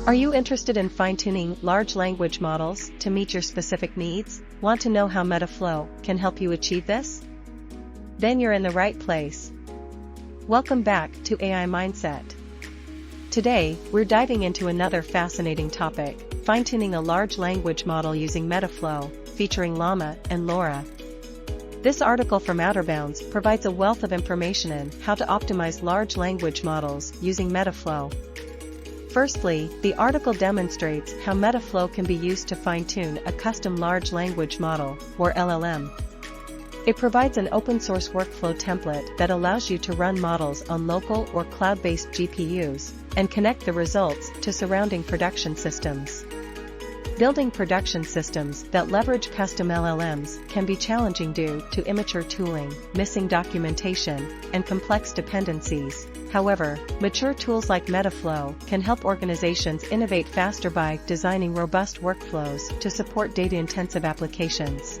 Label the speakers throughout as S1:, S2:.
S1: Are you interested in fine-tuning large language models to meet your specific needs? Want to know how Metaflow can help you achieve this? Then you're in the right place. Welcome back to AI Mindset. Today, we're diving into another fascinating topic, fine-tuning a large language model using Metaflow, featuring LLaMA and LoRA. This article from Outer Bounds provides a wealth of information on how to optimize large language models using Metaflow. Firstly, the article demonstrates how Metaflow can be used to fine-tune a custom large language model, or LLM. It provides an open-source workflow template that allows you to run models on local or cloud-based GPUs, and connect the results to surrounding production systems. Building production systems that leverage custom LLMs can be challenging due to immature tooling, missing documentation, and complex dependencies. However, mature tools like Metaflow can help organizations innovate faster by designing robust workflows to support data-intensive applications.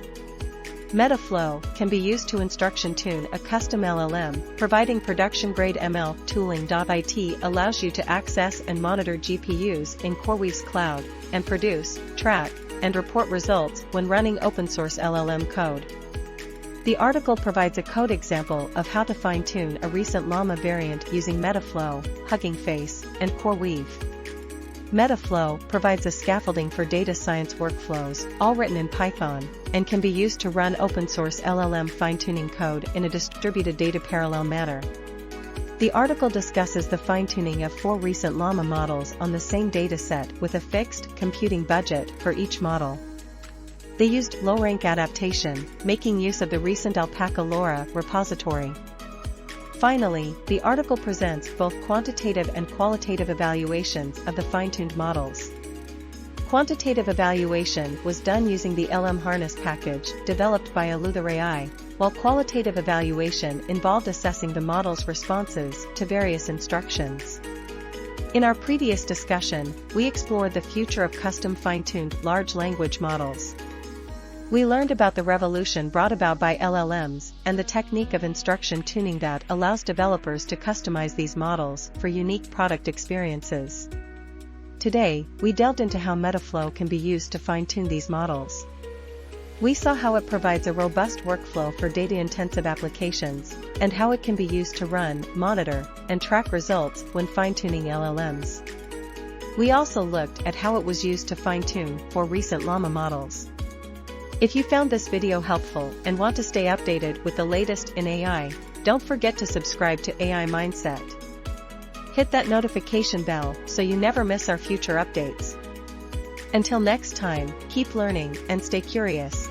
S1: Metaflow can be used to instruction tune a custom LLM, providing production-grade ML tooling. It allows you to access and monitor GPUs in CoreWeave's cloud, and produce, track, and report results when running open-source LLM code. The article provides a code example of how to fine-tune a recent LLaMA variant using Metaflow, Hugging Face, and CoreWeave. Metaflow provides a scaffolding for data science workflows, all written in Python, and can be used to run open-source LLM fine-tuning code in a distributed data parallel manner. The article discusses the fine-tuning of 4 recent LLaMA models on the same dataset with a fixed computing budget for each model. They used low-rank adaptation, making use of the recent Alpaca LoRA repository. Finally, the article presents both quantitative and qualitative evaluations of the fine-tuned models. Quantitative evaluation was done using the LM Harness package developed by LLaMA, while qualitative evaluation involved assessing the model's responses to various instructions. In our previous discussion, we explored the future of custom fine-tuned large language models. We learned about the revolution brought about by LLMs and the technique of instruction tuning that allows developers to customize these models for unique product experiences. Today, we delved into how Metaflow can be used to fine-tune these models. We saw how it provides a robust workflow for data-intensive applications, and how it can be used to run, monitor, and track results when fine-tuning LLMs. We also looked at how it was used to fine-tune 4 recent LLaMA models. If you found this video helpful and want to stay updated with the latest in AI, don't forget to subscribe to AI Mindset. Hit that notification bell so you never miss our future updates. Until next time, keep learning and stay curious.